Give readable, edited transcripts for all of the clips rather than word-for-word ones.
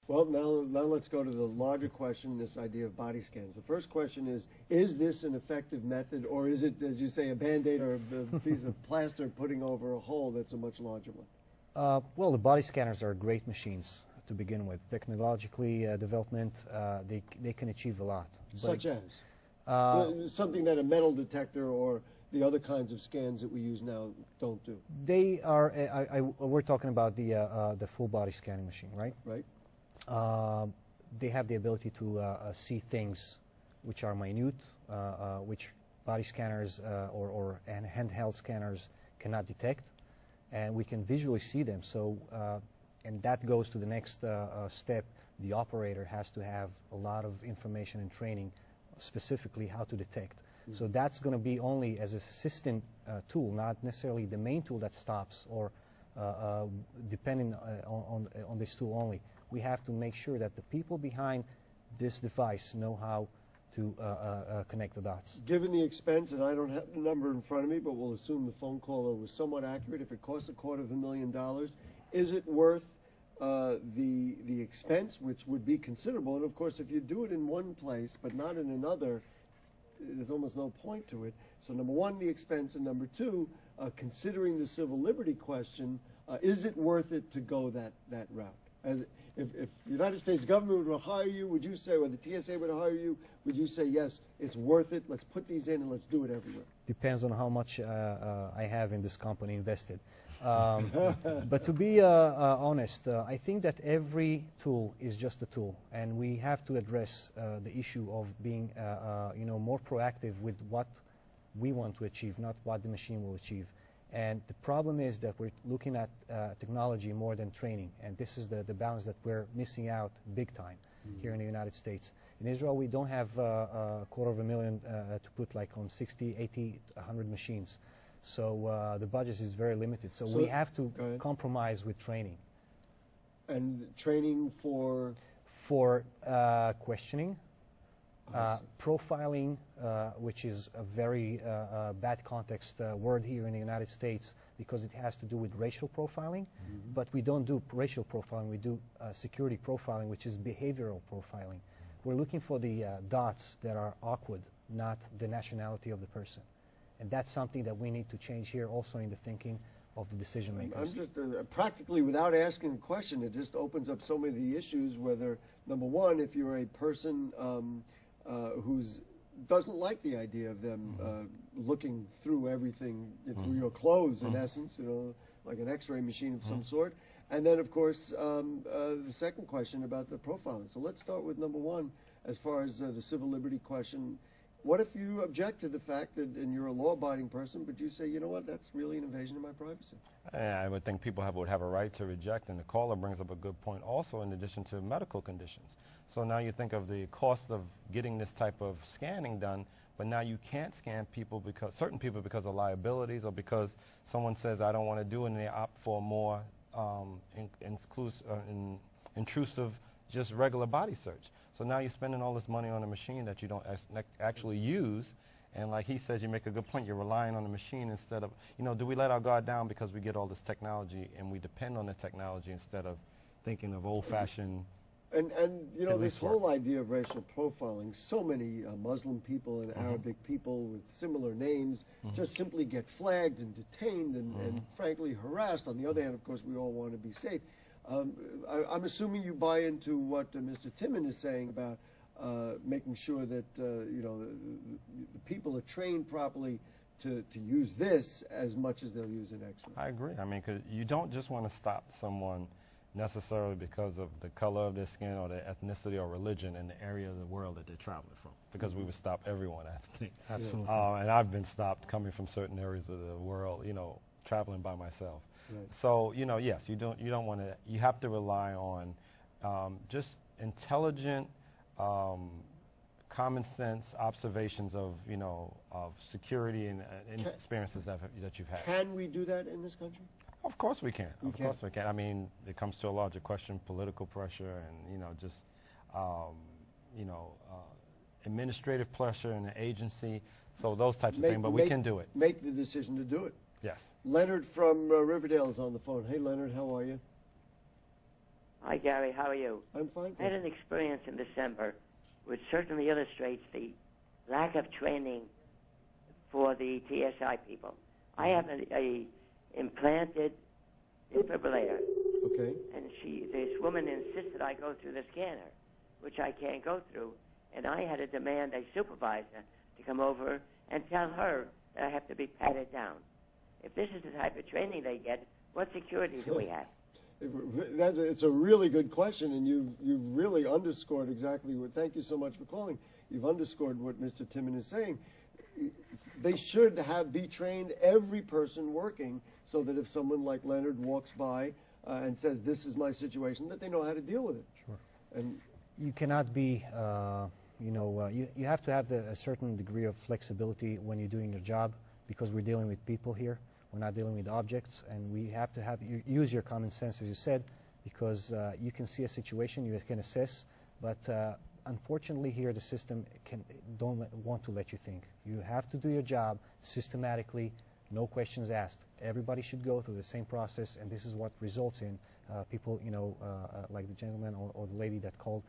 Well, now let's go to the larger question, this idea of body scans. The first question is this an effective method, or is it, as you say, a Band-Aid or a piece of plaster putting over a hole that's a much larger one? Well, the body scanners are great machines to begin with. Technologically, development, they can achieve a lot. Such as? Something that a metal detector or the other kinds of scans that we use now don't do. They are, we're talking about the full body scanning machine, right? Right. They have the ability to see things which are minute, which body scanners and handheld scanners cannot detect, and we can visually see them. So, and that goes to the next step. The operator has to have a lot of information and training, specifically how to detect. Mm-hmm. So that's going to be only as an assistant tool, not necessarily the main tool that stops, or depending on this tool only. We have to make sure that the people behind this device know how to connect the dots. Given the expense, and I don't have the number in front of me, but we'll assume the phone caller was somewhat accurate, if it costs $250,000, is it worth the expense, which would be considerable? And of course, if you do it in one place but not in another, there's almost no point to it. So number one, the expense, and number two, considering the civil liberty question, is it worth it to go that route? As if the United States government would hire you, would you say, or the TSA would hire you, would you say, yes, it's worth it, let's put these in and let's do it everywhere? Depends on how much I have in this company invested. But to be honest, I think that every tool is just a tool, and we have to address the issue of being more proactive with what we want to achieve, not what the machine will achieve. And the problem is that we're looking at technology more than training, and this is the balance that we're missing out big time here in the United States. In Israel, we don't have $250,000 to put like on 60, 80, 100 machines. So the budget is very limited. So we have to compromise with training. And training for? For questioning, profiling, which is a very bad context word here in the United States, because it has to do with racial profiling. But we don't do racial profiling, we do security profiling, which is behavioral profiling. We're looking for the dots that are awkward, not the nationality of the person. And that's something that we need to change here also in the thinking of the decision makers. I'm just practically, without asking a question, it just opens up so many issues, whether, number one, if you're a person who doesn't like the idea of them looking through everything, through your clothes, in essence, like an X-ray machine of some sort. And then, of course, the second question about the profiling. So let's start with number one, as far as the civil liberty question. What if you object to the fact that, and you're a law-abiding person, but you say, you know what, that's really an invasion of my privacy? I would think people would have a right to reject, and the caller brings up a good point also, in addition to medical conditions. So now you think of the cost of getting this type of scanning done, but now you can't scan people, because certain people, because of liabilities, or because someone says, I don't want to do it, and they opt for a more intrusive, just regular body search. So now you're spending all this money on a machine that you don't actually use, and like he says, you make a good point, you're relying on the machine instead of, do we let our guard down because we get all this technology and we depend on the technology instead of thinking of old-fashioned. And this whole idea of racial profiling, so many Muslim people and Arabic people with similar names just simply get flagged and detained and frankly harassed. On the other hand, of course, we all want to be safe. I'm assuming you buy into what Mr. Timen is saying about making sure that the people are trained properly to use this as much as they'll use an X-ray. I agree. I mean, 'cause you don't just want to stop someone necessarily because of the color of their skin or their ethnicity or religion in the area of the world that they're traveling from, because we would stop everyone, I think. Absolutely. And I've been stopped coming from certain areas of the world, traveling by myself. Right. So, yes, you don't want to, you have to rely on just intelligent, common sense observations of, of security and experiences that you've had. Can we do that in this country? Of course we can. Of course we can. I mean, it comes to a larger question, political pressure and, just, administrative pressure in the agency. So those types of things, but we can do it. Make the decision to do it. Yes. Leonard from Riverdale is on the phone. Hey, Leonard, how are you? Hi, Gary. How are you? I'm fine. I had an experience in December which certainly illustrates the lack of training for the TSI people. I have a implanted defibrillator. Okay. And this woman insisted I go through the scanner, which I can't go through. And I had to demand a supervisor to come over and tell her that I have to be patted down. If this is the type of training they get, what security do we have? It's a really good question, and you've really underscored exactly what. Thank you so much for calling. You've underscored what Mr. Timen is saying. They should be trained, every person working, so that if someone like Leonard walks by and says, "This is my situation," that they know how to deal with it. Sure. And you cannot be, you have to have a certain degree of flexibility when you're doing your job, because we're dealing with people here. We're not dealing with objects, and we have to use your common sense, as you said, because you can see a situation, you can assess, but unfortunately here the system don't want to let you think. You have to do your job systematically, no questions asked. Everybody should go through the same process, and this is what results in people, like the gentleman or the lady that called,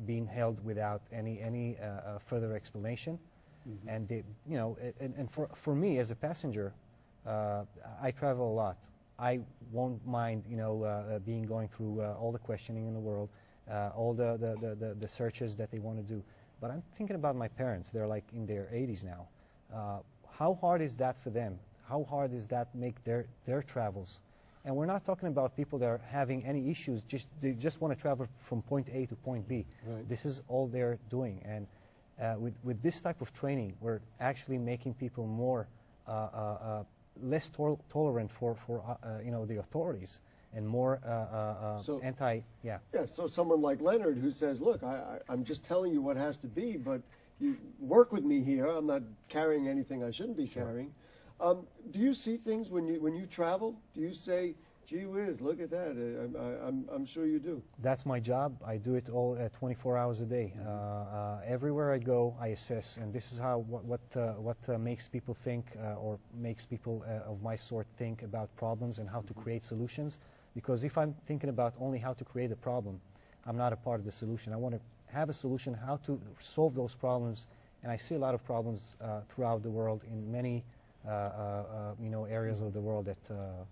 being held without any further explanation. Mm-hmm. And they, and for me as a passenger, I travel a lot. I won't mind, going through all the questioning in the world, all the searches that they want to do. But I'm thinking about my parents. They're like in their 80s now. How hard is that for them? How hard is that make their travels? And we're not talking about people that are having any issues. They just want to travel from point A to point B. Right. This is all they're doing. And with this type of training, we're actually making people more less tolerant for the authorities, and more Yeah, so someone like Leonard who says, look, I'm just telling you what has to be, but you work with me here. I'm not carrying anything I shouldn't be carrying. Do you see things when you travel? Do you say, gee whiz, look at that? I'm sure you do. That's my job. I do it all 24 hours a day. Everywhere I go, I assess, and this is how what makes people think or makes people of my sort think about problems and how to create solutions. Because if I'm thinking about only how to create a problem, I'm not a part of the solution. I want to have a solution how to solve those problems, and I see a lot of problems throughout the world in many areas of the world that